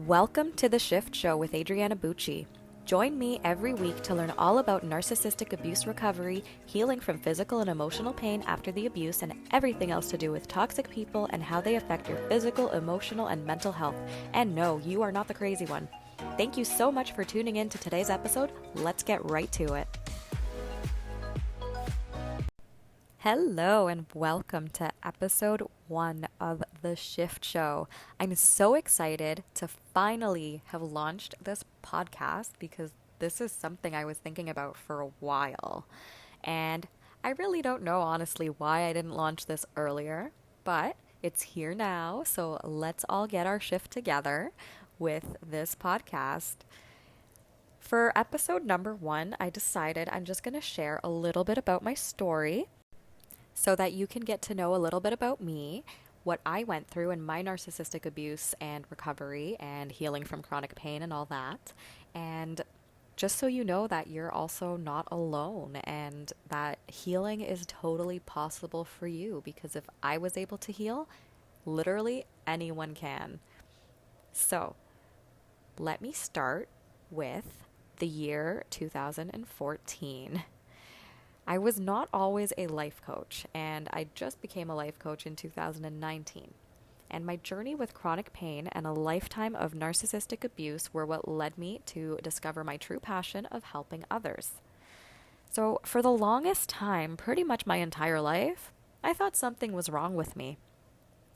Welcome to The Shift Show with Adriana Bucci. Join me every week to learn all about narcissistic abuse recovery, healing from physical and emotional pain after the abuse, and everything else to do with toxic people and how they affect your physical, emotional, and mental health. And no, you are not the crazy one. Thank you so much for tuning in to today's episode. Let's get right to it. Hello and welcome to episode 1 of The Shift Show. I'm so excited to finally have launched this podcast because this is something I was thinking about for a while. And I really don't know honestly why I didn't launch this earlier, but it's here now. So let's all get our shift together with this podcast. For episode number 1, I decided I'm just going to share a little bit about my story, so that you can get to know a little bit about me, what I went through in my narcissistic abuse and recovery and healing from chronic pain and all that. And just so you know that you're also not alone and that healing is totally possible for you, because if I was able to heal, literally anyone can. So let me start with the year 2014. I was not always a life coach, and I just became a life coach in 2019. And my journey with chronic pain and a lifetime of narcissistic abuse were what led me to discover my true passion of helping others. So for the longest time, pretty much my entire life, I thought something was wrong with me.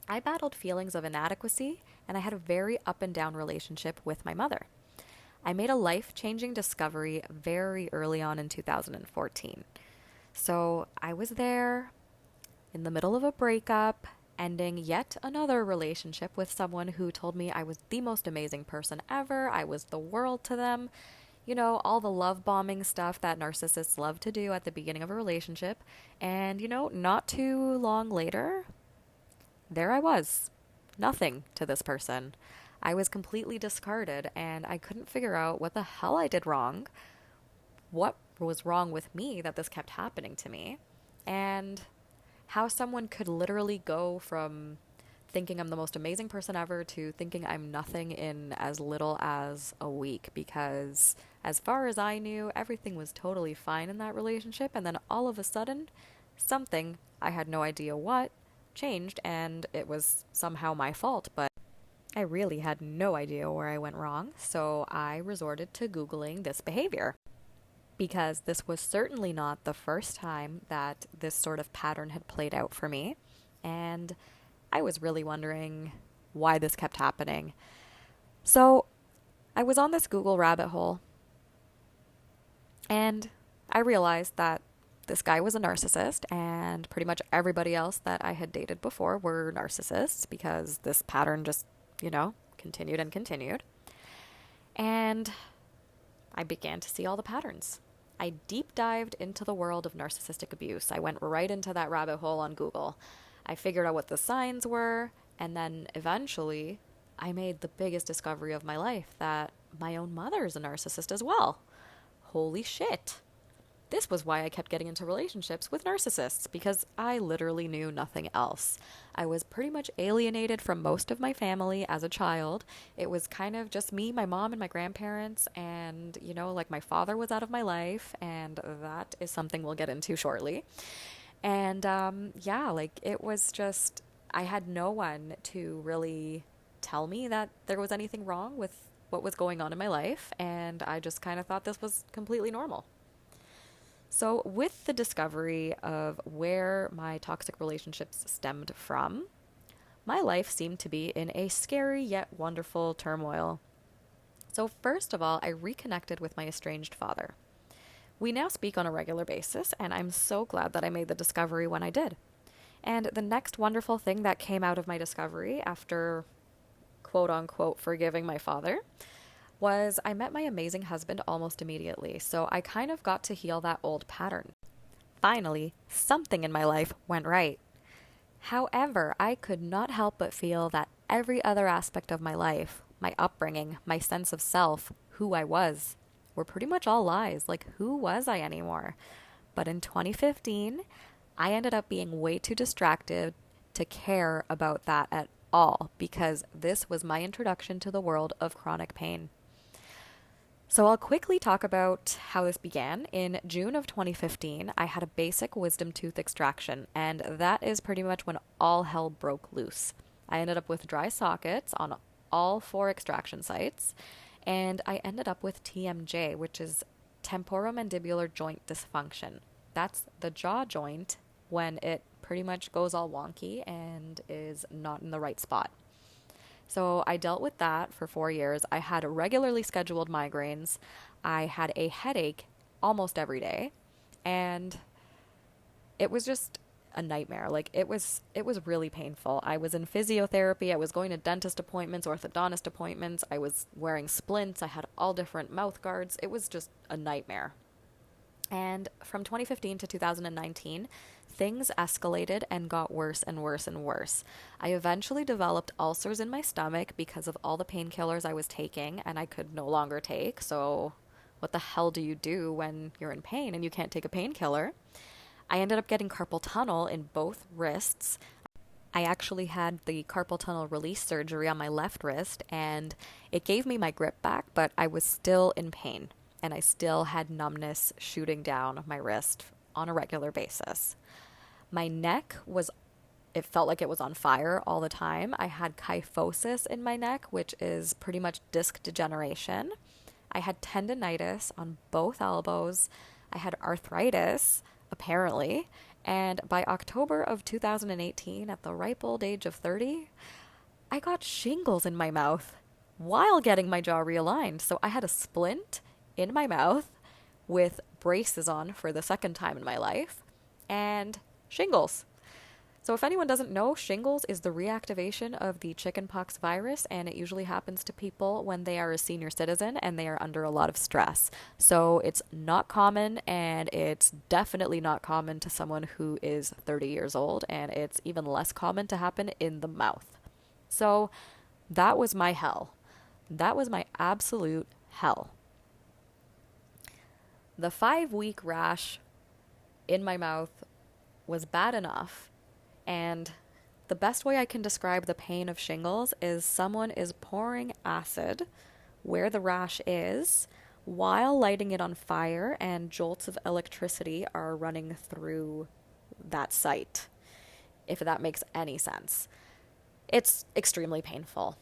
I battled feelings of inadequacy, and I had a very up and down relationship with my mother. I made a life-changing discovery very early on in 2014. So I was there in the middle of a breakup, ending yet another relationship with someone who told me I was the most amazing person ever. I was the world to them. You know, all the love bombing stuff that narcissists love to do at the beginning of a relationship. And, not too long later, there I was. Nothing to this person. I was completely discarded, and I couldn't figure out what the hell I did wrong. What was wrong with me that this kept happening to me, and how someone could literally go from thinking I'm the most amazing person ever to thinking I'm nothing in as little as a week, because as far as I knew, everything was totally fine in that relationship, and then all of a sudden, something, I had no idea what, changed, and it was somehow my fault, but I really had no idea where I went wrong, so I resorted to Googling this behavior, because this was certainly not the first time that this sort of pattern had played out for me, and I was really wondering why this kept happening. So I was on this Google rabbit hole, and I realized that this guy was a narcissist, and pretty much everybody else that I had dated before were narcissists, because this pattern just, continued and continued. And I began to see all the patterns. I deep dived into the world of narcissistic abuse. I went right into that rabbit hole on Google. I figured out what the signs were, and then eventually I made the biggest discovery of my life, that my own mother is a narcissist as well. Holy shit. This was why I kept getting into relationships with narcissists, because I literally knew nothing else. I was pretty much alienated from most of my family as a child. It was kind of just me, my mom, and my grandparents, and, my father was out of my life, and that is something we'll get into shortly. And, it was just, I had no one to really tell me that there was anything wrong with what was going on in my life, and I just kind of thought this was completely normal. So with the discovery of where my toxic relationships stemmed from, my life seemed to be in a scary yet wonderful turmoil. So first of all, I reconnected with my estranged father. We now speak on a regular basis, and I'm so glad that I made the discovery when I did. And the next wonderful thing that came out of my discovery after quote-unquote forgiving my father was I met my amazing husband almost immediately, so I kind of got to heal that old pattern. Finally, something in my life went right. However, I could not help but feel that every other aspect of my life, my upbringing, my sense of self, who I was, were pretty much all lies. Like, who was I anymore? But in 2015, I ended up being way too distracted to care about that at all because this was my introduction to the world of chronic pain. So I'll quickly talk about how this began. In June of 2015, I had a basic wisdom tooth extraction, and that is pretty much when all hell broke loose. I ended up with dry sockets on all 4 extraction sites, and I ended up with TMJ, which is temporomandibular joint dysfunction. That's the jaw joint when it pretty much goes all wonky and is not in the right spot. So I dealt with that for 4 years. I had regularly scheduled migraines. I had a headache almost every day. And it was just a nightmare. Like it was really painful. I was in physiotherapy. I was going to dentist appointments, orthodontist appointments. I was wearing splints. I had all different mouth guards. It was just a nightmare. And from 2015 to 2019, things escalated and got worse and worse and worse. I eventually developed ulcers in my stomach because of all the painkillers I was taking and I could no longer take. So what the hell do you do when you're in pain and you can't take a painkiller? I ended up getting carpal tunnel in both wrists. I actually had the carpal tunnel release surgery on my left wrist and it gave me my grip back, but I was still in pain. And I still had numbness shooting down my wrist on a regular basis. My neck it felt like it was on fire all the time. I had kyphosis in my neck, which is pretty much disc degeneration. I had tendinitis on both elbows. I had arthritis, apparently. And by October of 2018, at the ripe old age of 30, I got shingles in my mouth while getting my jaw realigned. So I had a splint in my mouth with braces on for the second time in my life and shingles. So if anyone doesn't know, shingles is the reactivation of the chickenpox virus, and it usually happens to people when they are a senior citizen and they are under a lot of stress. So it's not common, and it's definitely not common to someone who is 30 years old, and it's even less common to happen in the mouth. So that was my hell. That was my absolute hell. The 5-week rash in my mouth was bad enough, and the best way I can describe the pain of shingles is someone is pouring acid where the rash is while lighting it on fire, and jolts of electricity are running through that site, if that makes any sense. It's extremely painful.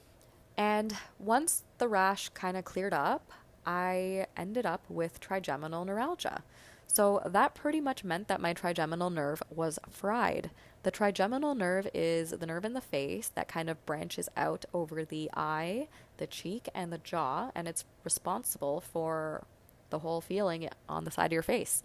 And once the rash kind of cleared up, I ended up with trigeminal neuralgia. So that pretty much meant that my trigeminal nerve was fried. The trigeminal nerve is the nerve in the face that kind of branches out over the eye, the cheek, and the jaw, and it's responsible for the whole feeling on the side of your face.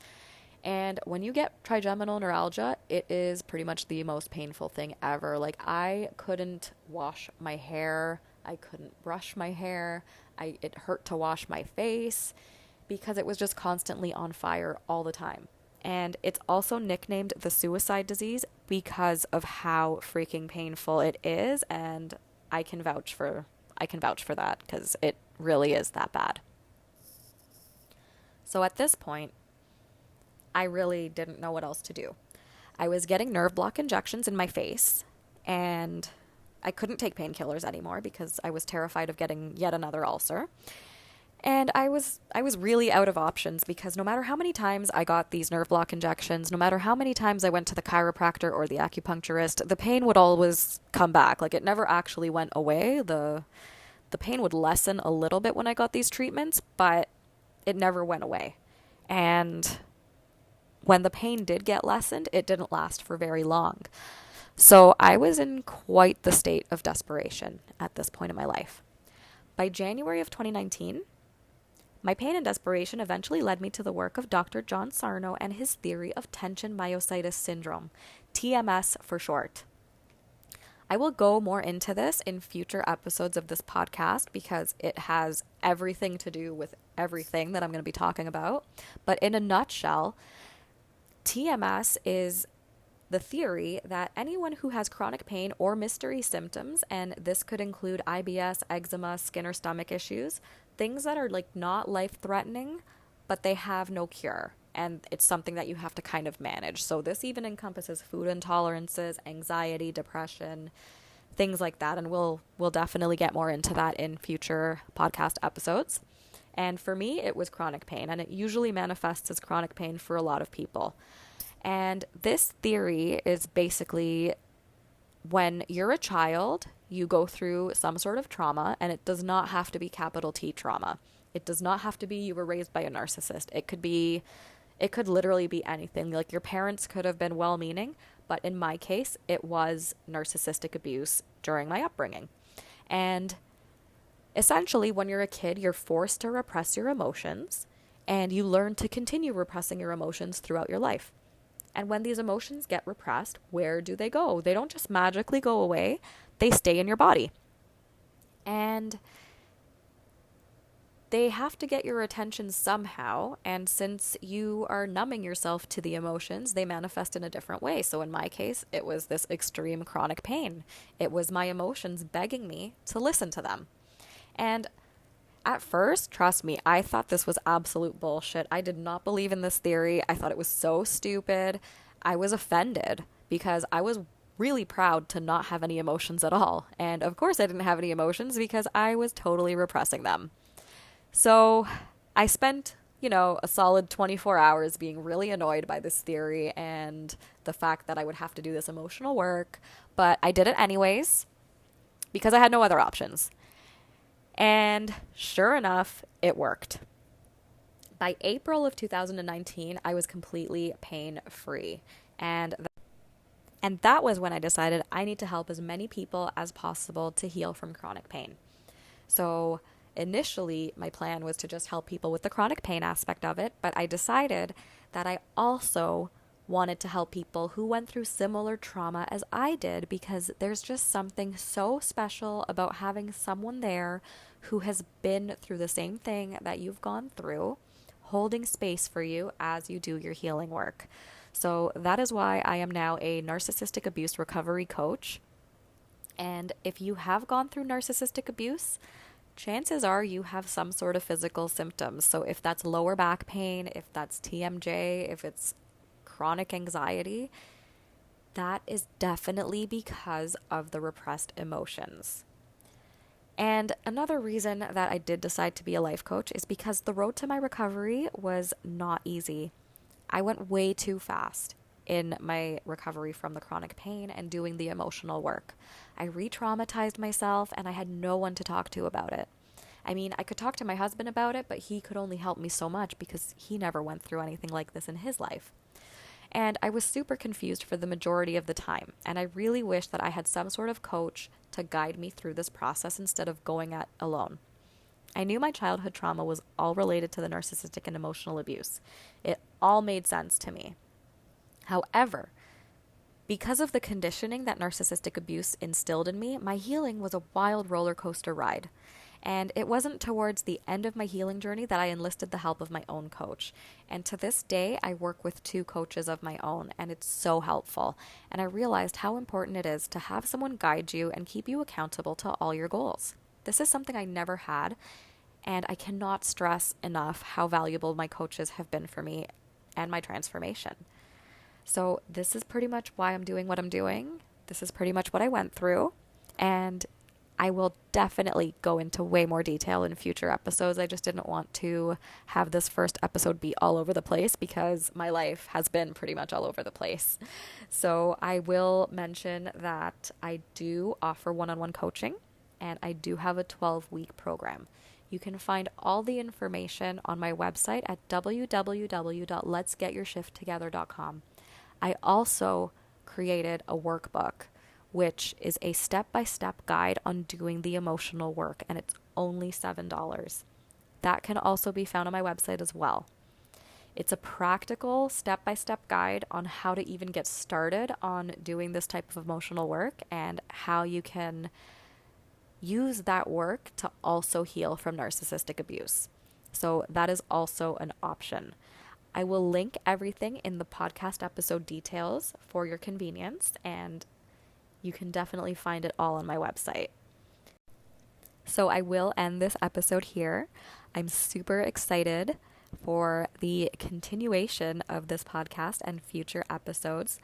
And when you get trigeminal neuralgia, it is pretty much the most painful thing ever. Like, I couldn't wash my hair. I couldn't brush my hair. It hurt to wash my face because it was just constantly on fire all the time. And it's also nicknamed the suicide disease because of how freaking painful it is, and I can vouch for that because it really is that bad. So at this point, I really didn't know what else to do. I was getting nerve block injections in my face, and I couldn't take painkillers anymore because I was terrified of getting yet another ulcer. And I was really out of options because no matter how many times I got these nerve block injections, no matter how many times I went to the chiropractor or the acupuncturist, the pain would always come back. Like, it never actually went away. The pain would lessen a little bit when I got these treatments, but it never went away. And when the pain did get lessened, it didn't last for very long. So I was in quite the state of desperation at this point in my life. By January of 2019, my pain and desperation eventually led me to the work of Dr. John Sarno and his theory of tension myositis syndrome, TMS for short. I will go more into this in future episodes of this podcast because it has everything to do with everything that I'm going to be talking about. But in a nutshell, TMS is the theory that anyone who has chronic pain or mystery symptoms, and this could include IBS, eczema, skin or stomach issues, things that are like not life-threatening, but they have no cure, and it's something that you have to kind of manage. So this even encompasses food intolerances, anxiety, depression, things like that. And we'll definitely get more into that in future podcast episodes. And for me, it was chronic pain, and it usually manifests as chronic pain for a lot of people. And this theory is basically when you're a child, you go through some sort of trauma, and it does not have to be capital T trauma. It does not have to be you were raised by a narcissist. It could literally be anything. Like your parents could have been well-meaning, but in my case, it was narcissistic abuse during my upbringing. And essentially, when you're a kid, you're forced to repress your emotions, and you learn to continue repressing your emotions throughout your life. And when these emotions get repressed, where do they go? They don't just magically go away. They stay in your body. And they have to get your attention somehow. And since you are numbing yourself to the emotions, they manifest in a different way. So in my case, it was this extreme chronic pain. It was my emotions begging me to listen to them. And at first, trust me, I thought this was absolute bullshit. I did not believe in this theory. I thought it was so stupid. I was offended because I was really proud to not have any emotions at all. And of course, I didn't have any emotions because I was totally repressing them. So I spent, a solid 24 hours being really annoyed by this theory and the fact that I would have to do this emotional work. But I did it anyways because I had no other options. And sure enough, it worked. By April of 2019, I was completely pain-free. And that was when I decided I need to help as many people as possible to heal from chronic pain. So initially, my plan was to just help people with the chronic pain aspect of it, but I decided that I also wanted to help people who went through similar trauma as I did, because there's just something so special about having someone there who has been through the same thing that you've gone through, holding space for you as you do your healing work. So that is why I am now a narcissistic abuse recovery coach. And if you have gone through narcissistic abuse, chances are you have some sort of physical symptoms. So if that's lower back pain, if that's TMJ, if it's chronic anxiety, that is definitely because of the repressed emotions. And another reason that I did decide to be a life coach is because the road to my recovery was not easy. I went way too fast in my recovery from the chronic pain and doing the emotional work. I re-traumatized myself and I had no one to talk to about it. I mean, I could talk to my husband about it, but he could only help me so much because he never went through anything like this in his life. And I was super confused for the majority of the time. And I really wish that I had some sort of coach to guide me through this process instead of going at alone. I knew my childhood trauma was all related to the narcissistic and emotional abuse. It all made sense to me. However, because of the conditioning that narcissistic abuse instilled in me, my healing was a wild roller coaster ride. And it wasn't towards the end of my healing journey that I enlisted the help of my own coach. And to this day, I work with 2 coaches of my own, and it's so helpful. And I realized how important it is to have someone guide you and keep you accountable to all your goals. This is something I never had, and I cannot stress enough how valuable my coaches have been for me and my transformation. So this is pretty much why I'm doing what I'm doing. This is pretty much what I went through, and I will definitely go into way more detail in future episodes. I just didn't want to have this first episode be all over the place because my life has been pretty much all over the place. So I will mention that I do offer one-on-one coaching, and I do have a 12-week program. You can find all the information on my website at www.letsgetyourshifttogether.com. I also created a workbook, which is a step-by-step guide on doing the emotional work, and it's only $7. That can also be found on my website as well. It's a practical step-by-step guide on how to even get started on doing this type of emotional work and how you can use that work to also heal from narcissistic abuse. So that is also an option. I will link everything in the podcast episode details for your convenience, and you can definitely find it all on my website. So I will end this episode here. I'm super excited for the continuation of this podcast and future episodes.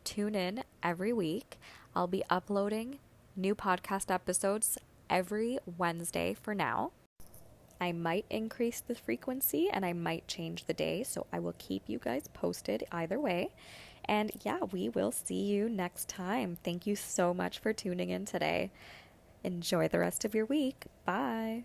Tune in every week. I'll be uploading new podcast episodes every Wednesday for now. I might increase the frequency and I might change the day, so I will keep you guys posted either way. And yeah, we will see you next time. Thank you so much for tuning in today. Enjoy the rest of your week. Bye.